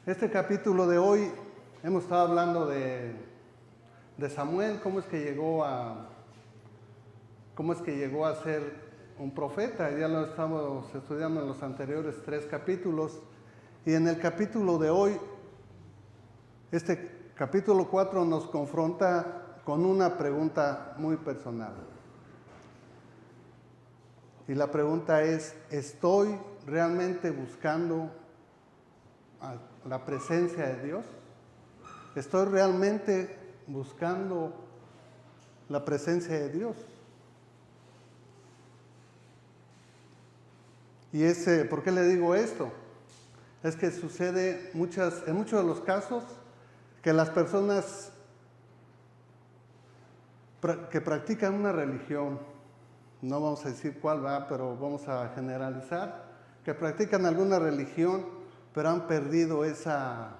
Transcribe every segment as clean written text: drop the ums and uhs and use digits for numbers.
Este capítulo de hoy hemos estado hablando de Samuel, cómo es que llegó a ser un profeta. Ya lo estamos estudiando en los anteriores 3 capítulos. Y en el capítulo de hoy, este capítulo 4 nos confronta con una pregunta muy personal. Y la pregunta es, ¿estoy realmente buscando la presencia de Dios? ¿Estoy realmente buscando la presencia de Dios? Y ¿por qué le digo esto? Es que sucede en muchos de los casos que las personas que practican una religión, no vamos a decir cuál va, pero vamos a generalizar, que practican alguna religión, pero han perdido esa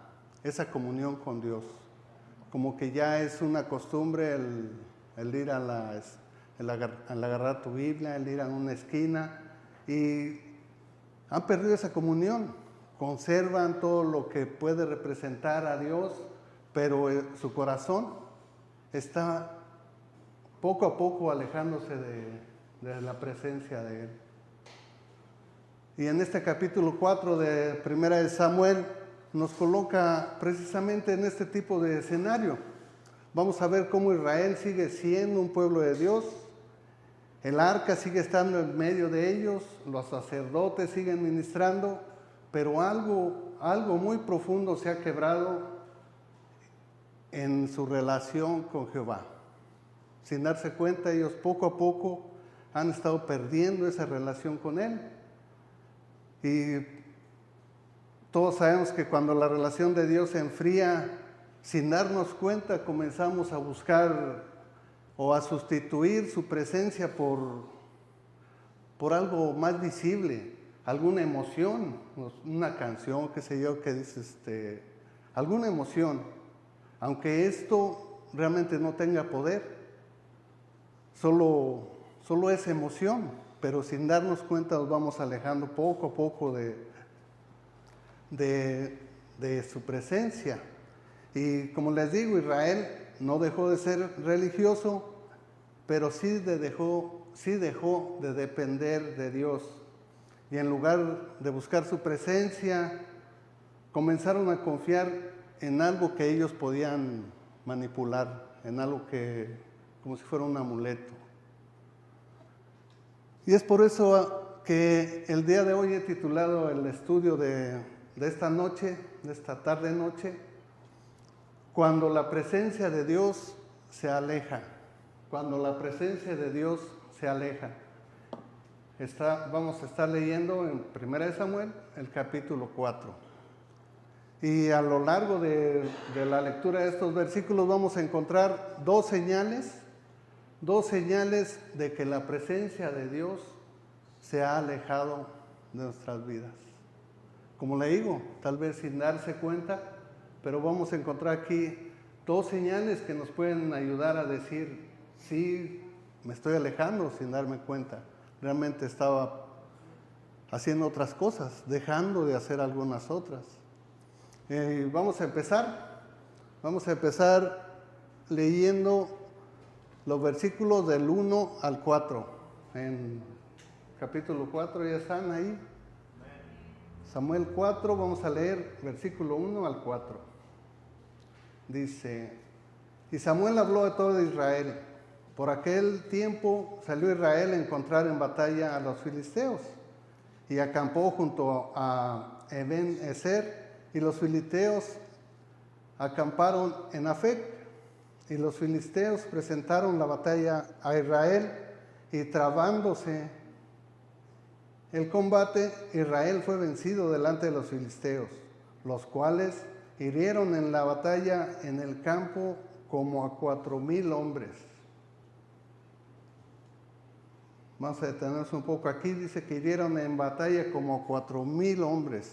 comunión con Dios. Como que ya es una costumbre el ir el agarrar tu Biblia, el ir a una esquina, y han perdido esa comunión. Conservan todo lo que puede representar a Dios, pero su corazón está poco a poco alejándose de la presencia de Él. Y en este capítulo 4 de Primera de Samuel nos coloca precisamente en este tipo de escenario. Vamos a ver cómo Israel sigue siendo un pueblo de Dios, el arca sigue estando en medio de ellos, los sacerdotes siguen ministrando, pero algo muy profundo se ha quebrado en su relación con Jehová. Sin darse cuenta, ellos poco a poco han estado perdiendo esa relación con Él. Y todos sabemos que cuando la relación de Dios se enfría, sin darnos cuenta, comenzamos a buscar o a sustituir su presencia por algo más visible, alguna emoción, una canción, qué sé yo, que dice, alguna emoción. Aunque esto realmente no tenga poder, solo es emoción, pero sin darnos cuenta nos vamos alejando poco a poco de su presencia. Y como les digo, Israel no dejó de ser religioso, pero sí dejó de depender de Dios. Y en lugar de buscar su presencia, comenzaron a confiar en algo que ellos podían manipular, en algo como si fuera un amuleto. Y es por eso que el día de hoy he titulado el estudio de esta noche, de esta tarde-noche, Cuando la presencia de Dios se aleja. Cuando la presencia de Dios se aleja. Vamos a estar leyendo en 1 Samuel el capítulo 4. Y a lo largo de la lectura de estos versículos vamos a encontrar dos señales de que la presencia de Dios se ha alejado de nuestras vidas. Como le digo, tal vez sin darse cuenta, pero vamos a encontrar aquí dos señales que nos pueden ayudar a decir, sí, me estoy alejando sin darme cuenta. Realmente estaba haciendo otras cosas, dejando de hacer algunas otras. Vamos a empezar leyendo los versículos del 1 al 4. En capítulo 4 ya están ahí. Samuel 4, vamos a leer versículo 1 al 4. Dice, y Samuel habló a todo Israel. Por aquel tiempo salió Israel a encontrar en batalla a los filisteos y acampó junto a Eben-Ezer, y los filisteos acamparon en Afec. Y los filisteos presentaron la batalla a Israel, y trabándose el combate, Israel fue vencido delante de los filisteos, los cuales hirieron en la batalla en el campo como a 4,000 hombres. Vamos a detenernos un poco aquí. Dice que hirieron en batalla como a 4,000 hombres.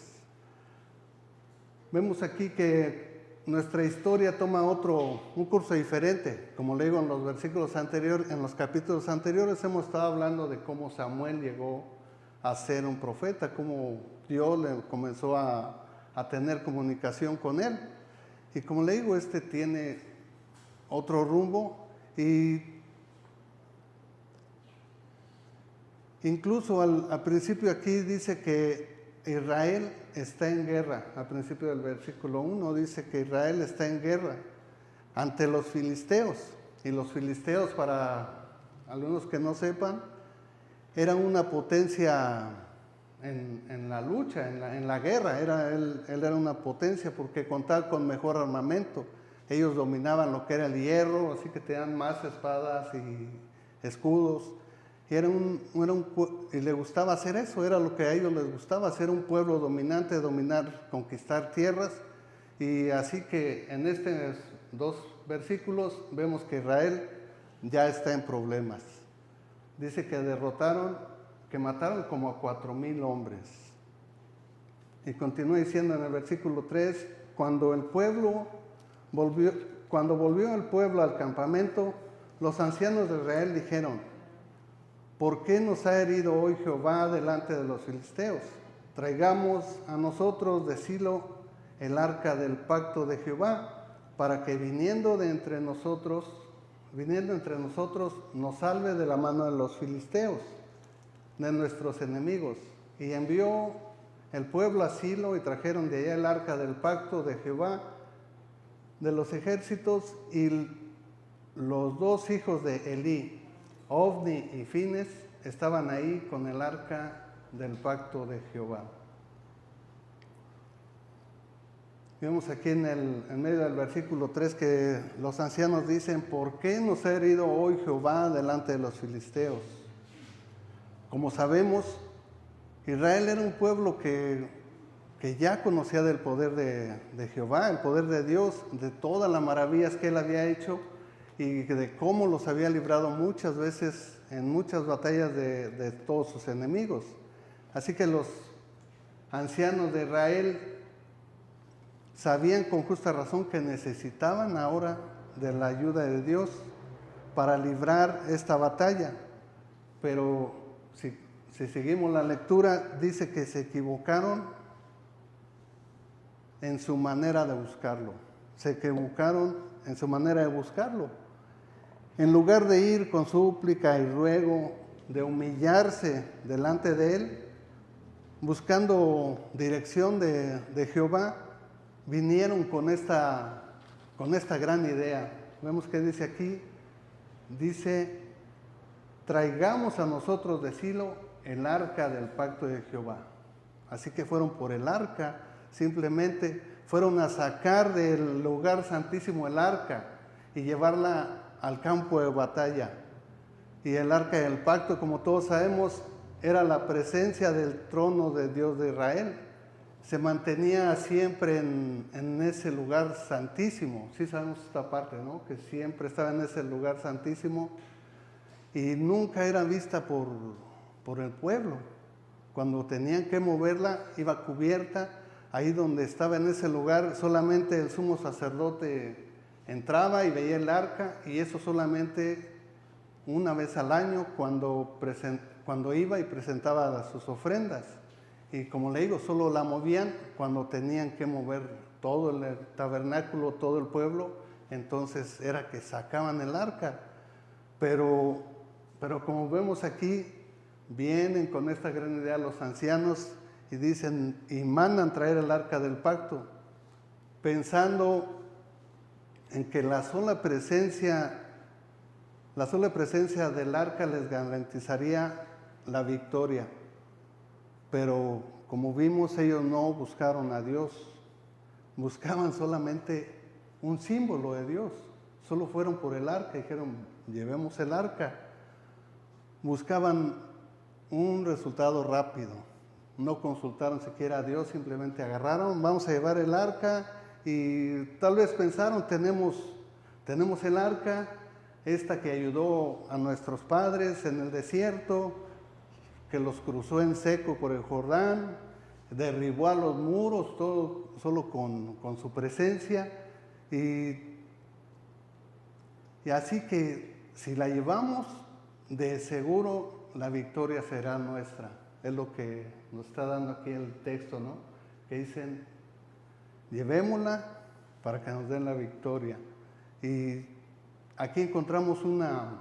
Vemos aquí que nuestra historia toma un curso diferente. Como le digo, en los versículos anteriores, en los capítulos anteriores hemos estado hablando de cómo Samuel llegó a ser un profeta, cómo Dios le comenzó a a tener comunicación con él. Y como le digo, este tiene otro rumbo, y incluso al principio aquí dice que Israel está en guerra. Al principio del versículo 1 dice que Israel está en guerra ante los filisteos. Y los filisteos, para algunos que no sepan, eran una potencia en la lucha, en la guerra. Él era una potencia porque contaba con mejor armamento. Ellos dominaban lo que era el hierro, así que tenían más espadas y escudos. Y y le gustaba hacer eso, era lo que a ellos les gustaba, ser un pueblo dominante, dominar, conquistar tierras. Y así que en estos 2 versículos vemos que Israel ya está en problemas. Dice que mataron como a 4,000 hombres. Y continúa diciendo en el versículo 3, cuando volvió el pueblo al campamento, los ancianos de Israel dijeron: ¿por qué nos ha herido hoy Jehová delante de los filisteos? Traigamos a nosotros de Silo el arca del pacto de Jehová, para que viniendo entre nosotros nos salve de la mano de los filisteos, de nuestros enemigos. Y envió el pueblo a Silo, y trajeron de allá el arca del pacto de Jehová de los ejércitos, y los 2 hijos de Elí, Ofni y Fines, estaban ahí con el arca del pacto de Jehová. Vemos aquí en medio del versículo 3 que los ancianos dicen: ¿por qué nos ha herido hoy Jehová delante de los filisteos? Como sabemos, Israel era un pueblo que ya conocía del poder de Jehová, el poder de Dios, de todas las maravillas que él había hecho, y de cómo los había librado muchas veces en muchas batallas de todos sus enemigos. Así que los ancianos de Israel sabían con justa razón que necesitaban ahora de la ayuda de Dios para librar esta batalla. Pero si seguimos la lectura, dice que se equivocaron en su manera de buscarlo. Se equivocaron en su manera de buscarlo. En lugar de ir con súplica y ruego, de humillarse delante de él, buscando dirección de Jehová, vinieron con esta gran idea. Vemos que dice aquí, dice: traigamos a nosotros de Silo el arca del pacto de Jehová. Así que fueron por el arca, simplemente fueron a sacar del lugar santísimo el arca y llevarla al campo de batalla. Y el arca del pacto, como todos sabemos, era la presencia del trono de Dios de Israel. Se mantenía siempre en ese lugar santísimo. Sí sabemos esta parte, ¿no? Que siempre estaba en ese lugar santísimo y nunca era vista por el pueblo. Cuando tenían que moverla, iba cubierta. Ahí donde estaba en ese lugar, solamente el sumo sacerdote entraba y veía el arca, y eso solamente una vez al año cuando iba y presentaba sus ofrendas. Y como le digo, solo la movían cuando tenían que mover todo el tabernáculo, todo el pueblo, entonces era que sacaban el arca. Pero como vemos aquí, vienen con esta gran idea los ancianos y dicen, y mandan traer el arca del pacto, pensando en que la sola presencia del arca les garantizaría la victoria. Pero como vimos, ellos no buscaron a Dios, buscaban solamente un símbolo de Dios. Solo fueron por el arca y dijeron, llevemos el arca. Buscaban un resultado rápido, no consultaron siquiera a Dios, simplemente agarraron, vamos a llevar el arca, y tal vez pensaron, tenemos el arca, esta que ayudó a nuestros padres en el desierto, que los cruzó en seco por el Jordán, derribó a los muros, todo solo con su presencia, y así que si la llevamos, de seguro la victoria será nuestra. Es lo que nos está dando aquí el texto, ¿no? Que dicen, llevémosla para que nos den la victoria. Y aquí encontramos una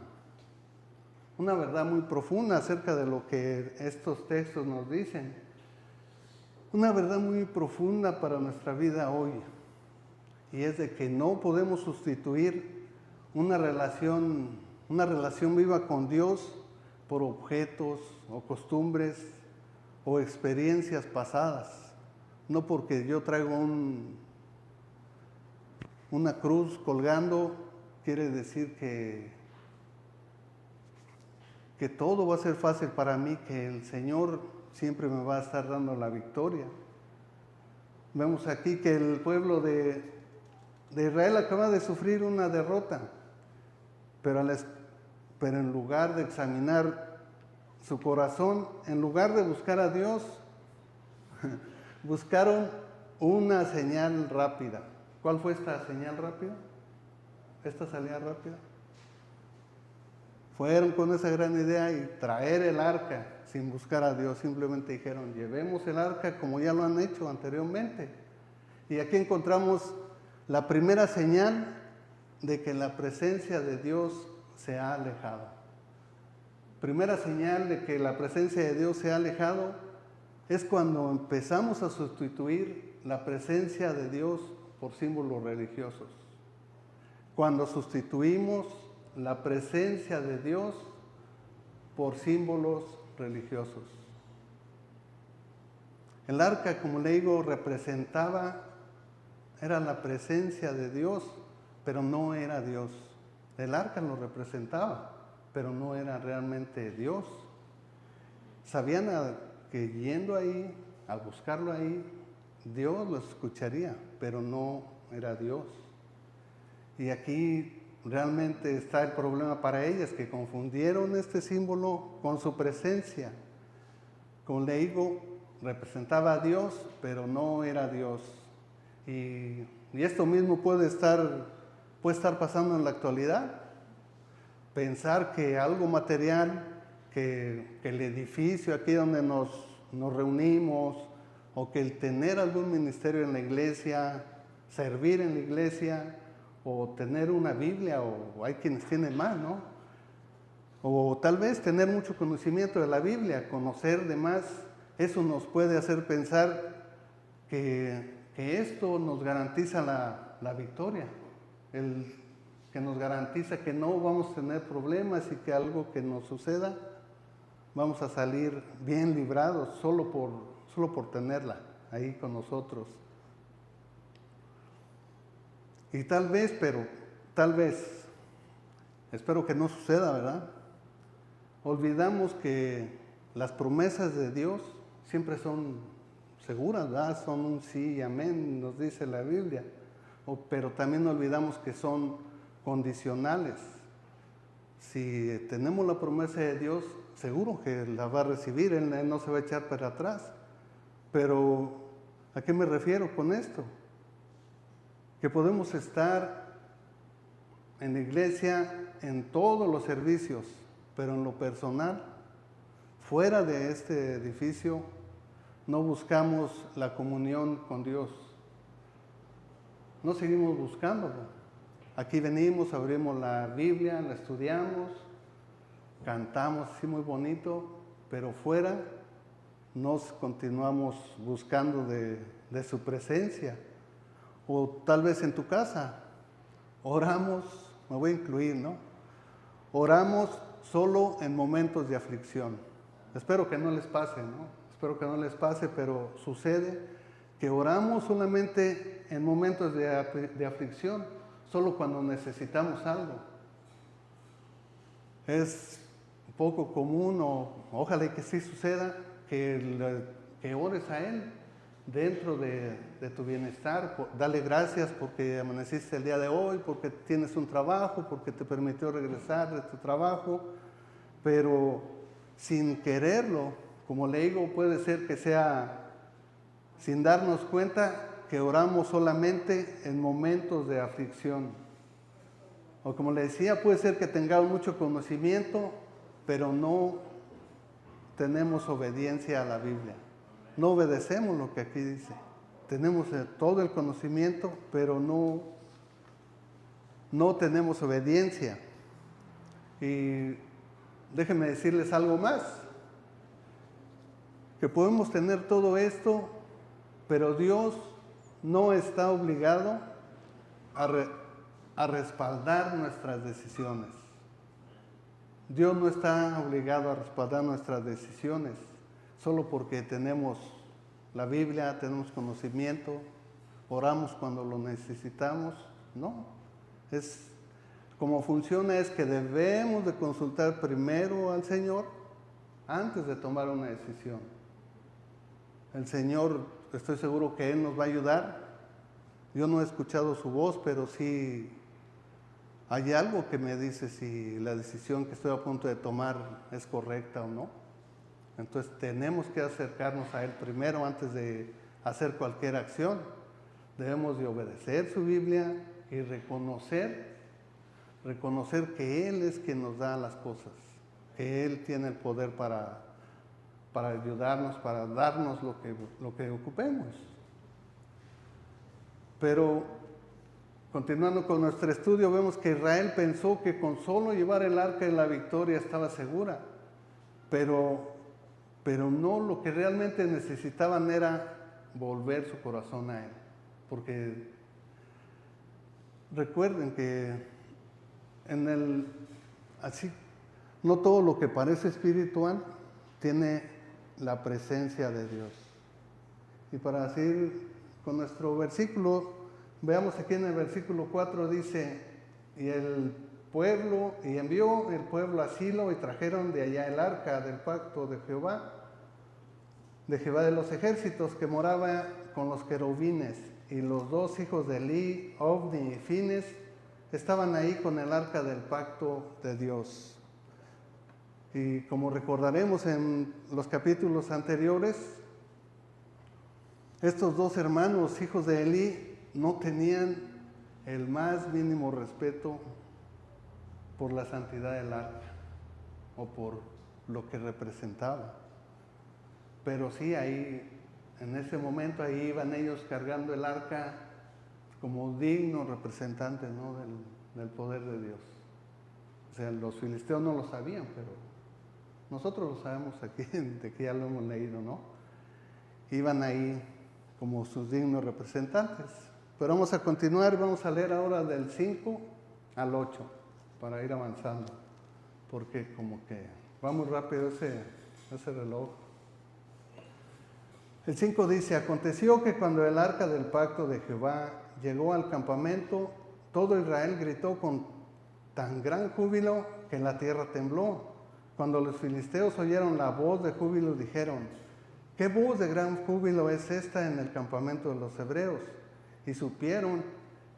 verdad muy profunda acerca de lo que estos textos nos dicen. Una verdad muy profunda para nuestra vida hoy. Y es de que no podemos sustituir una relación viva con Dios por objetos o costumbres o experiencias pasadas. No porque yo traigo una cruz colgando, quiere decir que todo va a ser fácil para mí, que el Señor siempre me va a estar dando la victoria. Vemos aquí que el pueblo de Israel acaba de sufrir una derrota, pero en lugar de examinar su corazón, en lugar de buscar a Dios, buscaron una señal rápida. ¿Cuál fue esta señal rápida? ¿Esta salida rápida? Fueron con esa gran idea y traer el arca sin buscar a Dios. Simplemente dijeron, llevemos el arca como ya lo han hecho anteriormente. Y aquí encontramos la primera señal de que la presencia de Dios se ha alejado. Primera señal de que la presencia de Dios se ha alejado es cuando empezamos a sustituir la presencia de Dios por símbolos religiosos. Cuando sustituimos la presencia de Dios por símbolos religiosos. El arca, como le digo, era la presencia de Dios, pero no era Dios. El arca lo representaba, pero no era realmente Dios. Sabían que yendo ahí, a buscarlo ahí, Dios lo escucharía, pero no era Dios. Y aquí realmente está el problema para ellas, que confundieron este símbolo con su presencia. Como le digo, representaba a Dios, pero no era Dios. Y esto mismo puede estar pasando en la actualidad. Pensar que algo material, que el edificio aquí donde nos reunimos, o que el tener algún ministerio en la iglesia, servir en la iglesia, o tener una Biblia, o hay quienes tienen más, ¿no? O tal vez tener mucho conocimiento de la Biblia, conocer de más, eso nos puede hacer pensar que esto nos garantiza la victoria, que nos garantiza que no vamos a tener problemas y que algo que nos suceda, vamos a salir bien librados solo por tenerla ahí con nosotros. Y tal vez, espero que no suceda, ¿verdad? Olvidamos que las promesas de Dios siempre son seguras, ¿verdad? Son un sí y amén, nos dice la Biblia. Pero también olvidamos que son condicionales. Si tenemos la promesa de Dios, seguro que la va a recibir, Él no se va a echar para atrás. Pero, ¿a qué me refiero con esto? Que podemos estar en la iglesia en todos los servicios, pero en lo personal, fuera de este edificio, no buscamos la comunión con Dios. No seguimos buscándolo. Aquí venimos, abrimos la Biblia, la estudiamos, cantamos así muy bonito, pero fuera nos continuamos buscando de su presencia. O tal vez en tu casa, oramos, me voy a incluir, ¿no? Oramos solo en momentos de aflicción. Espero que no les pase, ¿no? Espero que no les pase, pero sucede que oramos solamente en momentos de aflicción, solo cuando necesitamos algo. Es poco común, o ojalá que sí suceda, que ores a Él dentro de tu bienestar. Dale gracias porque amaneciste el día de hoy, porque tienes un trabajo, porque te permitió regresar de tu trabajo, pero sin quererlo, como le digo, puede ser que sea sin darnos cuenta que oramos solamente en momentos de aflicción. O como le decía, puede ser que tengamos mucho conocimiento, pero no tenemos obediencia a la Biblia. No obedecemos lo que aquí dice. tenemos todo el conocimiento, pero no tenemos obediencia. Y déjenme decirles algo más, que podemos tener todo esto, pero Dios no está obligado a respaldar nuestras decisiones. Dios no está obligado a respaldar nuestras decisiones solo porque tenemos la Biblia, tenemos conocimiento, oramos cuando lo necesitamos. No, como funciona es que debemos de consultar primero al Señor antes de tomar una decisión. El Señor, estoy seguro que Él nos va a ayudar. Yo no he escuchado su voz, pero sí hay algo que me dice si la decisión que estoy a punto de tomar es correcta o no. Entonces tenemos que acercarnos a Él primero antes de hacer cualquier acción. Debemos de obedecer su Biblia y reconocer que Él es quien nos da las cosas, que Él tiene el poder para ayudarnos, para darnos lo que ocupemos. Pero continuando con nuestro estudio, vemos que Israel pensó que con solo llevar el arca de la victoria estaba segura, pero no, lo que realmente necesitaban era volver su corazón a Él, porque recuerden que no todo lo que parece espiritual tiene la presencia de Dios. Y para seguir con nuestro versículo, veamos aquí en el versículo 4 dice, envió el pueblo a Silo y trajeron de allá el arca del pacto de Jehová de los ejércitos, que moraba con los querubines, y los dos hijos de Eli, Ofni y Fines, estaban ahí con el arca del pacto de Dios. Y como recordaremos en los capítulos anteriores, estos dos hermanos, hijos de Eli, no tenían el más mínimo respeto por la santidad del arca o por lo que representaba. Pero sí, ahí, en ese momento, ahí iban ellos cargando el arca como dignos representantes, ¿no?, del poder de Dios. O sea, los filisteos no lo sabían, pero nosotros lo sabemos aquí, de que ya lo hemos leído, ¿no? Iban ahí como sus dignos representantes. Pero vamos a continuar, vamos a leer ahora del 5 al 8, para ir avanzando, porque como que va muy rápido ese reloj. El 5 dice, aconteció que cuando el arca del pacto de Jehová llegó al campamento, todo Israel gritó con tan gran júbilo que la tierra tembló. Cuando los filisteos oyeron la voz de júbilo, dijeron, ¿qué voz de gran júbilo es esta en el campamento de los hebreos? Y supieron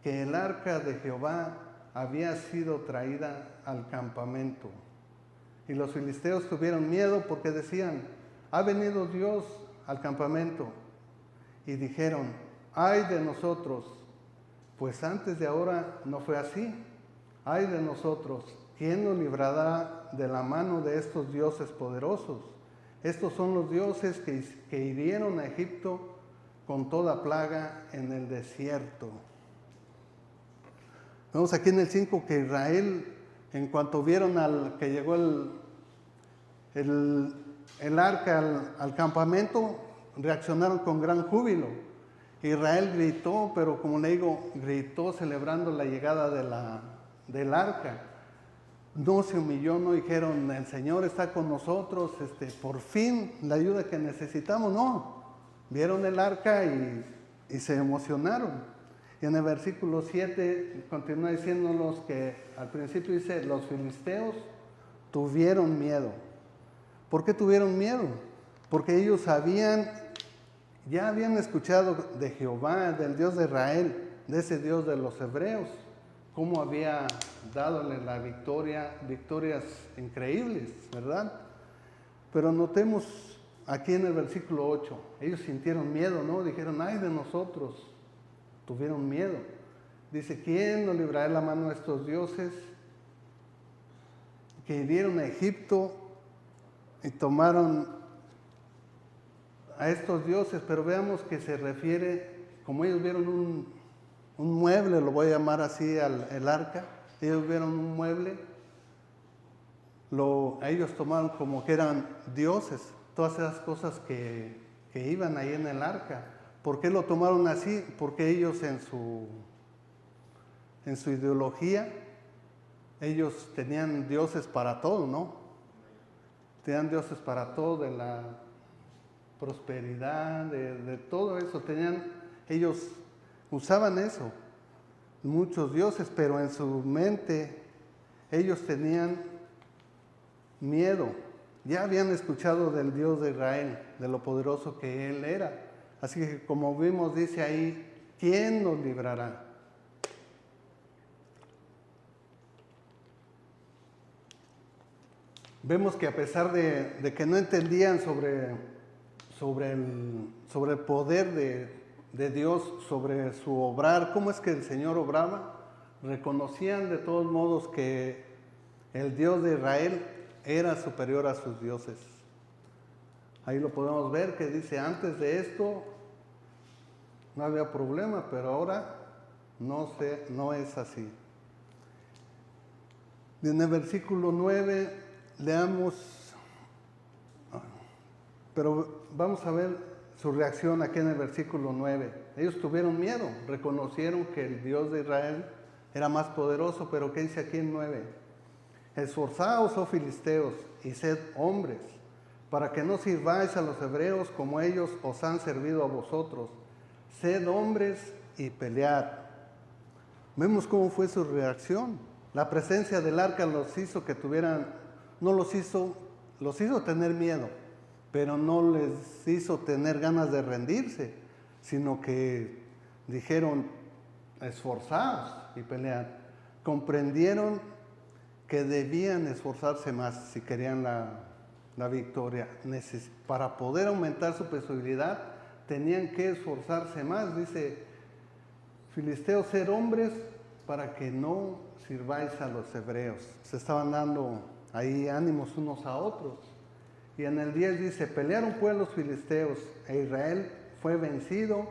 que el arca de Jehová había sido traída al campamento. Y los filisteos tuvieron miedo porque decían, ha venido Dios al campamento. Y dijeron, ay de nosotros, pues antes de ahora no fue así. Ay de nosotros, ¿quién nos librará de la mano de estos dioses poderosos? Estos son los dioses que hirieron a Egipto con toda plaga en el desierto. Vemos aquí en el 5 que Israel, en cuanto vieron que llegó el arca al campamento, reaccionaron con gran júbilo. Israel gritó, pero como le digo, gritó celebrando la llegada del arca. No se humilló, no dijeron, el Señor está con nosotros, por fin la ayuda que necesitamos, no. Vieron el arca y se emocionaron. Y en el versículo 7 continúa diciéndonos que al principio dice, los filisteos tuvieron miedo. ¿Por qué tuvieron miedo? Porque ellos ya habían escuchado de Jehová, del Dios de Israel, de ese Dios de los hebreos, cómo había dadole la victorias increíbles, ¿verdad? Pero notemos aquí en el versículo 8, ellos sintieron miedo, ¿no? Dijeron, ay de nosotros, tuvieron miedo. Dice, ¿quién nos librará de la mano de estos dioses que hirieron a Egipto y tomaron a estos dioses? Pero veamos que se refiere como ellos vieron un mueble, lo voy a llamar así, el arca, ellos vieron un mueble, ellos tomaron como que eran dioses, todas esas cosas que iban ahí en el arca. ¿Por qué lo tomaron así? Porque ellos en su ideología, ellos tenían dioses para todo, ¿no? Tenían dioses para todo, de la prosperidad, de todo eso. Ellos usaban eso, muchos dioses, pero en su mente ellos tenían miedo. Ya habían escuchado del Dios de Israel, de lo poderoso que Él era. Así que como vimos, dice ahí, ¿quién nos librará? Vemos que a pesar de que no entendían sobre el poder de Dios, sobre su obrar, cómo es que el Señor obraba, reconocían de todos modos que el Dios de Israel era superior a sus dioses. Ahí lo podemos ver que dice, antes de esto no había problema, pero ahora no es así. En el versículo 9 leamos, pero vamos a ver su reacción aquí en el versículo 9. Ellos tuvieron miedo, reconocieron que el Dios de Israel era más poderoso, pero ¿qué dice aquí en 9? Esforzaos, oh filisteos, y sed hombres, para que no sirváis a los hebreos como ellos os han servido a vosotros. Sed hombres y pelead. Vemos cómo fue su reacción. La presencia del arca los hizo que tuvieran, los hizo tener miedo, pero no les hizo tener ganas de rendirse, sino que dijeron, esforzaos y pelead. Comprendieron que debían esforzarse más si querían la victoria. Para poder aumentar su posibilidad, tenían que esforzarse más. Dice, filisteos, ser hombres para que no sirváis a los hebreos. Se estaban dando ahí ánimos unos a otros. Y en el 10 dice, pelearon pues los filisteos, e Israel fue vencido,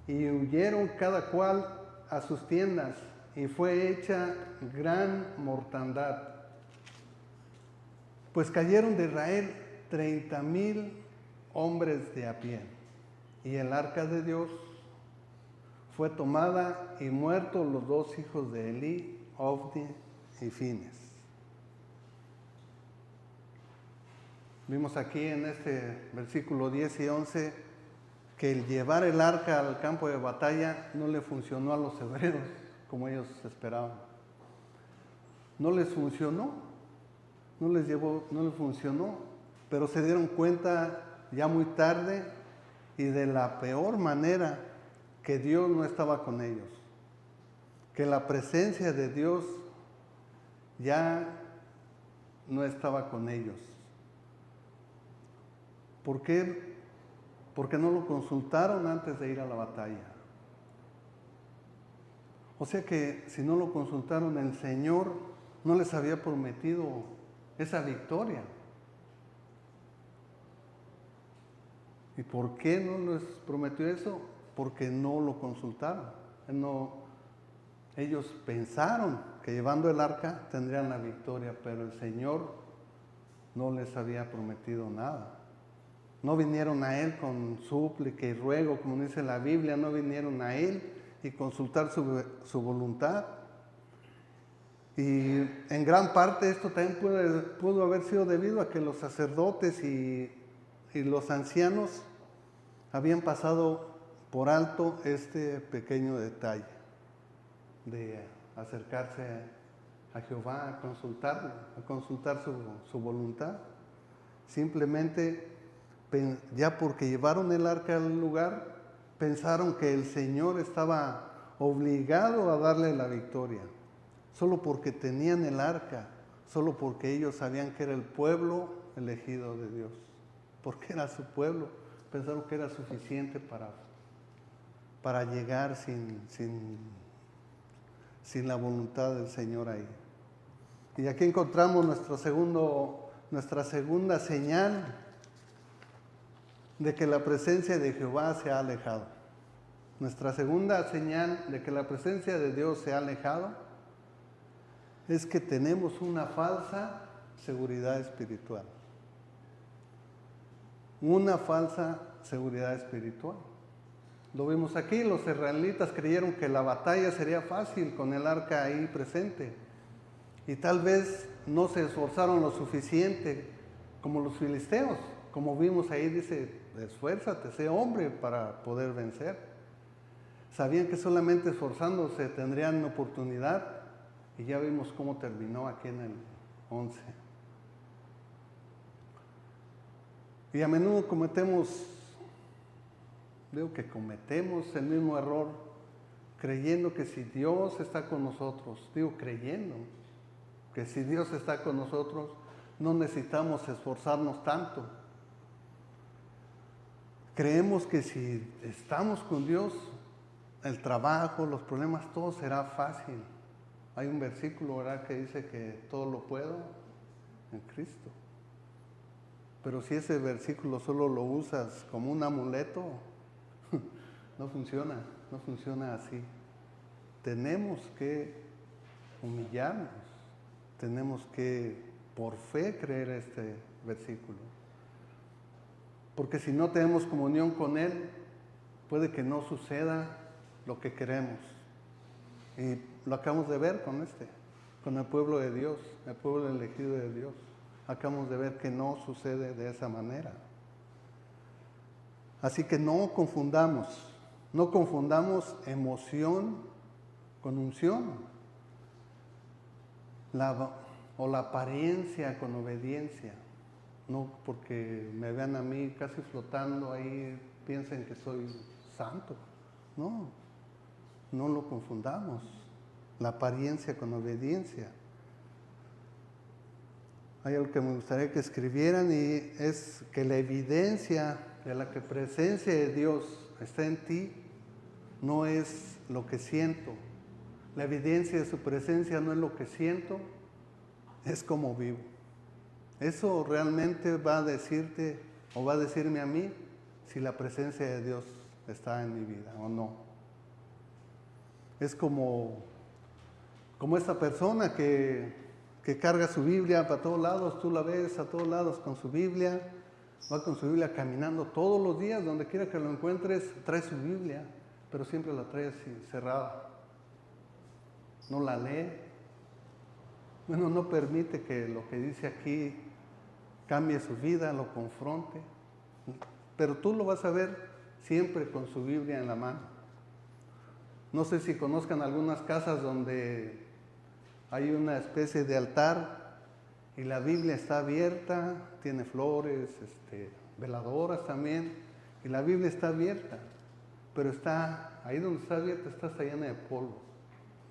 y huyeron cada cual a sus tiendas, y fue hecha gran mortandad. Pues cayeron de Israel 30,000 hombres de a pie, y el arca de Dios fue tomada, y muertos los dos hijos de Elí, Ofni y Fines. Vimos aquí en este versículo 10 y 11 que el llevar el arca al campo de batalla no le funcionó a los hebreos como ellos esperaban. No les funcionó, no les funcionó, pero se dieron cuenta ya muy tarde y de la peor manera que Dios no estaba con ellos, que la presencia de Dios ya no estaba con ellos. ¿Por qué? Porque no lo consultaron antes de ir a la batalla. O sea que si no lo consultaron, el Señor no les había prometido esa victoria. ¿Y por qué no les prometió eso? Porque no lo consultaron. Ellos pensaron que llevando el arca tendrían la victoria, pero el Señor no les había prometido nada. No vinieron a Él con súplica y ruego, como dice la Biblia, no vinieron a Él y consultar su voluntad. Y en gran parte esto también pudo haber sido debido a que los sacerdotes y los ancianos habían pasado por alto este pequeño detalle de acercarse a Jehová, a consultar su voluntad. Simplemente, ya porque llevaron el arca al lugar, pensaron que el Señor estaba obligado a darle la victoria, solo porque tenían el arca, solo porque ellos sabían que era el pueblo elegido de Dios, porque era su pueblo. Pensaron que era suficiente para llegar sin la voluntad del Señor ahí. Y aquí encontramos nuestra segunda señal de que la presencia de Jehová se ha alejado. Nuestra segunda señal de que la presencia de Dios se ha alejado es que tenemos una falsa seguridad espiritual. Una falsa seguridad espiritual. Lo vimos aquí, los israelitas creyeron que la batalla sería fácil con el arca ahí presente. Y tal vez no se esforzaron lo suficiente como los filisteos. Como vimos ahí, dice, esfuérzate, sé hombre para poder vencer. Sabían que solamente esforzándose tendrían oportunidad y ya vimos cómo terminó aquí en el 11. Y a menudo cometemos el mismo error, creyendo que si Dios está con nosotros, creyendo que si Dios está con nosotros, no necesitamos esforzarnos tanto. Creemos que si estamos con Dios, el trabajo, los problemas, todo será fácil. Hay un versículo, ¿verdad?, que dice que todo lo puedo en Cristo. Pero si ese versículo solo lo usas como un amuleto, no funciona así. Tenemos que humillarnos, tenemos que por fe creer este versículo. Porque si no tenemos comunión con Él, puede que no suceda lo que queremos. Y lo acabamos de ver con el pueblo de Dios, el pueblo elegido de Dios. Acabamos de ver que no sucede de esa manera. Así que no confundamos emoción con unción, o la apariencia con obediencia. No porque me vean a mí casi flotando ahí, piensen que soy santo. No lo confundamos, la apariencia con obediencia. Hay algo que me gustaría que escribieran y es que la evidencia de la que presencia de Dios está en ti no es lo que siento. La evidencia de su presencia no es lo que siento, es como vivo. Eso realmente va a decirte o va a decirme a mí si la presencia de Dios está en mi vida o no. Es como esta persona que carga su Biblia para todos lados, tú la ves a todos lados con su Biblia, va con su Biblia caminando todos los días, donde quiera que lo encuentres, trae su Biblia, pero siempre la trae así, cerrada. No la lee. Bueno, no permite que lo que dice aquí cambie su vida, lo confronte. Pero tú lo vas a ver siempre con su Biblia en la mano. No sé si conozcan algunas casas donde hay una especie de altar y la Biblia está abierta, tiene flores, veladoras también, y la Biblia está abierta, pero está ahí donde está abierta está llena de polvo,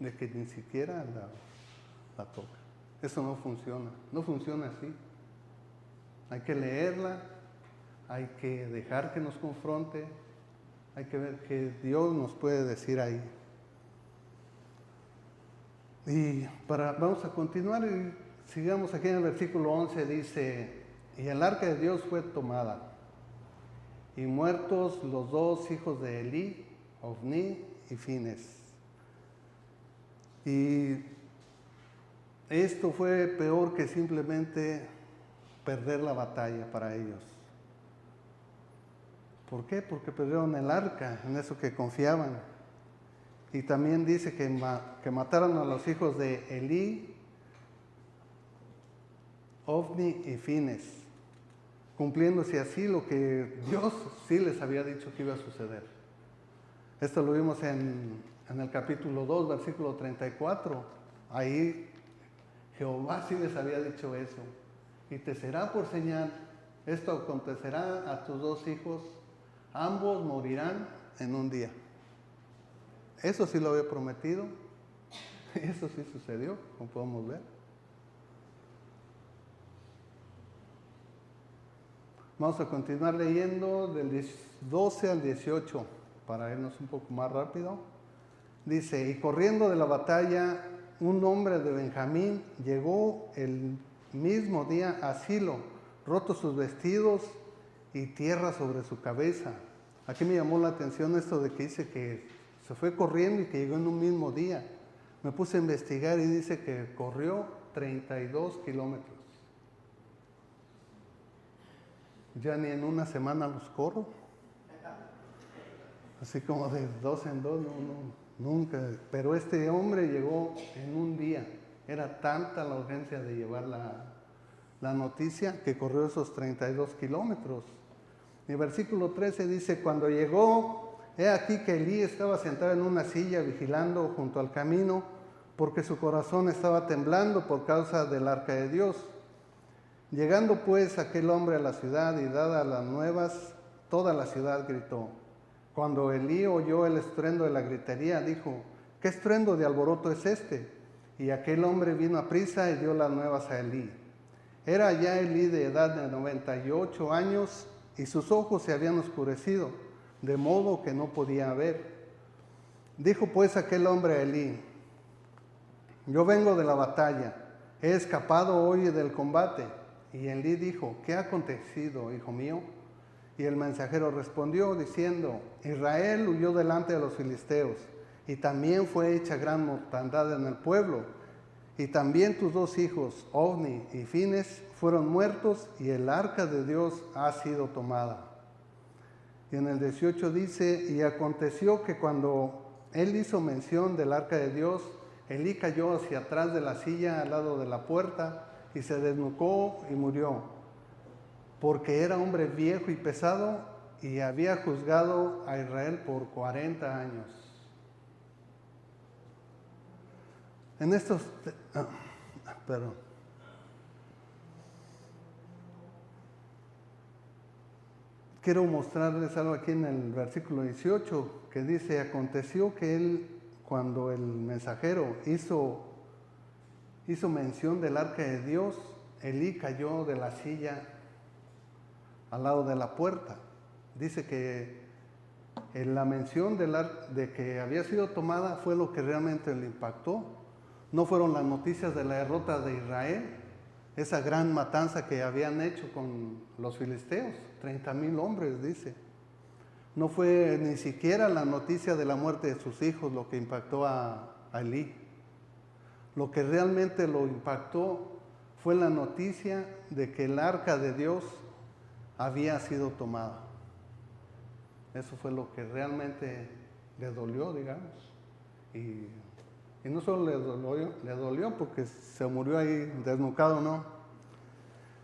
de que ni siquiera la toca. Eso no funciona así. Hay que leerla, hay que dejar que nos confronte, hay que ver qué Dios nos puede decir ahí. Y vamos a continuar y sigamos aquí en el versículo 11, dice, y el arca de Dios fue tomada, y muertos los dos hijos de Elí, Ofni y Fines. Y esto fue peor que simplemente perder la batalla para ellos. ¿Por qué? Porque perdieron el arca, en eso que confiaban. Y también dice que mataron a los hijos de Elí, Ofni y Fines, cumpliéndose así lo que Dios sí les había dicho que iba a suceder. Esto lo vimos en el capítulo 2, versículo 34. Ahí Jehová sí les había dicho eso. Y te será por señal, esto acontecerá a tus dos hijos, ambos morirán en un día. Eso sí lo había prometido, eso sí sucedió, como podemos ver. Vamos a continuar leyendo del 12 al 18, para irnos un poco más rápido. Dice, y corriendo de la batalla, un hombre de Benjamín llegó el mismo día a Silo, rotos sus vestidos y tierra sobre su cabeza. Aquí me llamó la atención esto de que dice que se fue corriendo y que llegó en un mismo día. Me puse a investigar y dice que corrió 32 kilómetros. Ya ni en una semana los corro. Así como de dos en dos, nunca. Pero este hombre llegó en un día. Era tanta la urgencia de llevar la noticia que corrió esos 32 kilómetros. El versículo 13 dice, cuando llegó, he aquí que Elí estaba sentado en una silla vigilando junto al camino, porque su corazón estaba temblando por causa del arca de Dios. Llegando pues aquel hombre a la ciudad y dadas las nuevas, toda la ciudad gritó. Cuando Elí oyó el estruendo de la gritería, dijo, ¿qué estruendo de alboroto es este? Y aquel hombre vino a prisa y dio las nuevas a Elí. Era ya Elí de edad de 98 años y sus ojos se habían oscurecido, de modo que no podía ver. Dijo pues aquel hombre a Elí, yo vengo de la batalla, he escapado hoy del combate. Y Elí dijo, ¿qué ha acontecido, hijo mío? Y el mensajero respondió diciendo, Israel huyó delante de los filisteos, y también fue hecha gran mortandad en el pueblo. Y también tus dos hijos, Ofni y Fines, fueron muertos, y el arca de Dios ha sido tomada. Y en el 18 dice, y aconteció que cuando él hizo mención del arca de Dios, Elí cayó hacia atrás de la silla al lado de la puerta, y se desnucó y murió, porque era hombre viejo y pesado, y había juzgado a Israel por 40 años. En estos... perdón. Quiero mostrarles algo aquí en el versículo 18, que dice, aconteció que él, cuando el mensajero hizo mención del arca de Dios, Elí cayó de la silla al lado de la puerta. Dice que en la mención de que había sido tomada fue lo que realmente le impactó. No fueron las noticias de la derrota de Israel, esa gran matanza que habían hecho con los filisteos, 30,000 hombres, dice. No fue ni siquiera la noticia de la muerte de sus hijos lo que impactó a Elí. Lo que realmente lo impactó fue la noticia de que el arca de Dios había sido tomada. Eso fue lo que realmente le dolió, digamos. Y no solo le dolió porque se murió ahí desnucado, ¿no?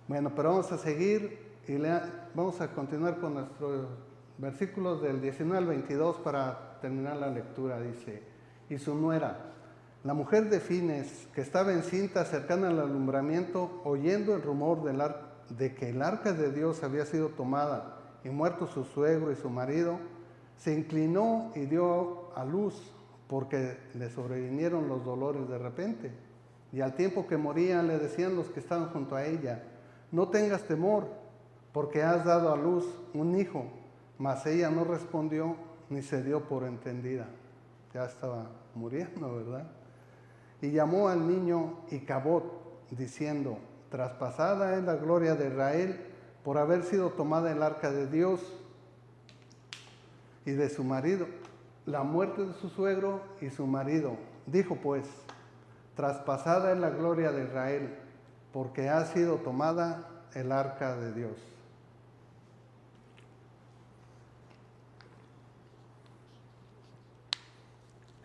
Bueno, pero vamos a seguir y vamos a continuar con nuestros versículos del 19 al 22 para terminar la lectura. Dice, y su nuera, la mujer de Fines, que estaba encinta cercana al alumbramiento, oyendo el rumor de que el arca de Dios había sido tomada y muerto su suegro y su marido, se inclinó y dio a luz, porque le sobrevinieron los dolores de repente. Y al tiempo que moría le decían los que estaban junto a ella, no tengas temor, porque has dado a luz un hijo. Mas ella no respondió ni se dio por entendida. Ya estaba muriendo, ¿verdad? Y llamó al niño Icabod, diciendo, traspasada es la gloria de Israel por haber sido tomada el arca de Dios y de su marido, la muerte de su suegro y su marido. Dijo pues, traspasada es la gloria de Israel, porque ha sido tomada el arca de Dios.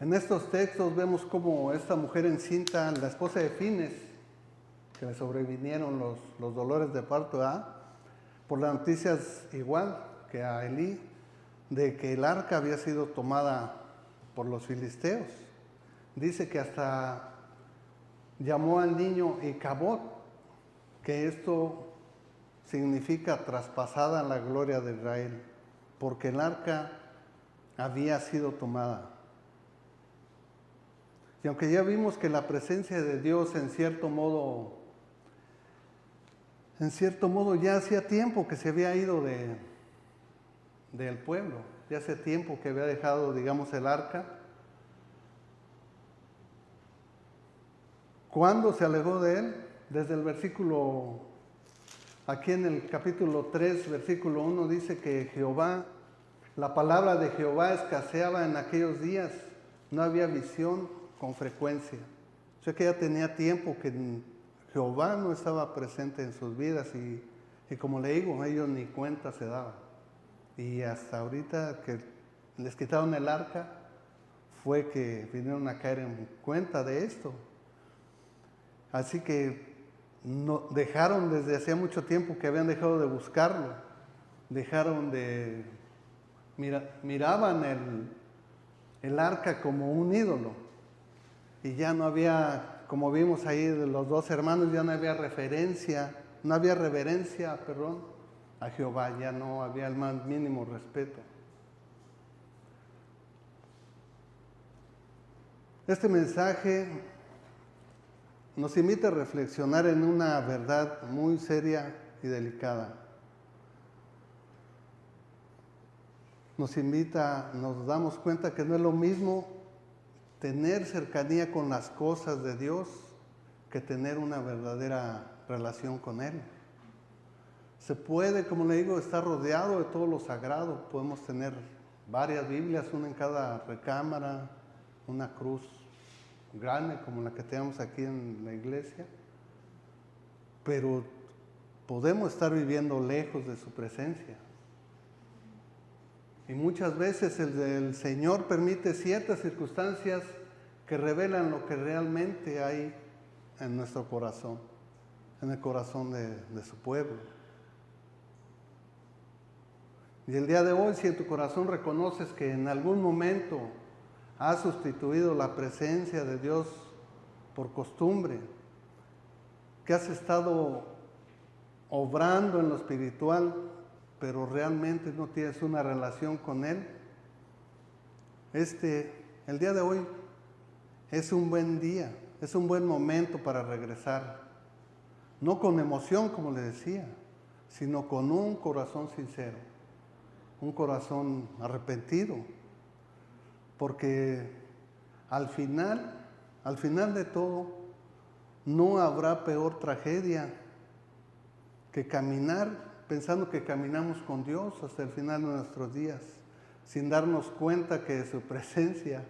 En estos textos vemos cómo esta mujer encinta, la esposa de Fines, que le sobrevinieron los dolores de parto, por las noticias igual que a Elí, de que el arca había sido tomada por los filisteos. Dice que hasta llamó al niño Icabod, que esto significa traspasada la gloria de Israel, porque el arca había sido tomada. Y aunque ya vimos que la presencia de Dios en cierto modo ya hacía tiempo que se había ido del pueblo, ya hace tiempo que había dejado, digamos, el arca. ¿Cuándo se alejó de él? Desde el versículo, aquí en el capítulo 3, versículo 1, dice que Jehová La palabra de Jehová escaseaba en aquellos días, no había visión con frecuencia. O sea que ya tenía tiempo que Jehová no estaba presente en sus vidas y como le digo, ellos ni cuenta se daban. Y hasta ahorita que les quitaron el arca, fue que vinieron a caer en cuenta de esto. Así que no, dejaron desde hacía mucho tiempo que habían dejado de buscarlo, dejaron de, miraban el arca como un ídolo y ya no había, como vimos ahí de los dos hermanos, ya no había reverencia a Jehová, ya no había el más mínimo respeto. Este mensaje nos invita a reflexionar en una verdad muy seria y delicada. Nos damos cuenta que no es lo mismo tener cercanía con las cosas de Dios que tener una verdadera relación con Él. Se puede, como le digo, estar rodeado de todo lo sagrado. Podemos tener varias Biblias, una en cada recámara, una cruz grande como la que tenemos aquí en la iglesia, pero podemos estar viviendo lejos de su presencia. Y muchas veces el Señor permite ciertas circunstancias que revelan lo que realmente hay en nuestro corazón, en el corazón de su pueblo. Y el día de hoy, si en tu corazón reconoces que en algún momento has sustituido la presencia de Dios por costumbre, que has estado obrando en lo espiritual, pero realmente no tienes una relación con Él, el día de hoy es un buen día, es un buen momento para regresar. No con emoción, como le decía, sino con un corazón sincero, un corazón arrepentido. Porque al final de todo, no habrá peor tragedia que caminar pensando que caminamos con Dios hasta el final de nuestros días, sin darnos cuenta que su presencia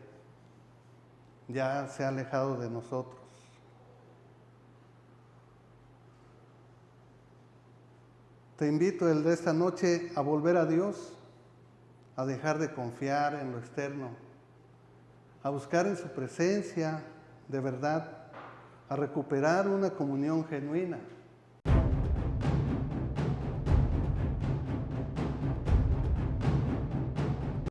ya se ha alejado de nosotros. Te invito el de esta noche a volver a Dios, a dejar de confiar en lo externo, a buscar en su presencia de verdad, a recuperar una comunión genuina.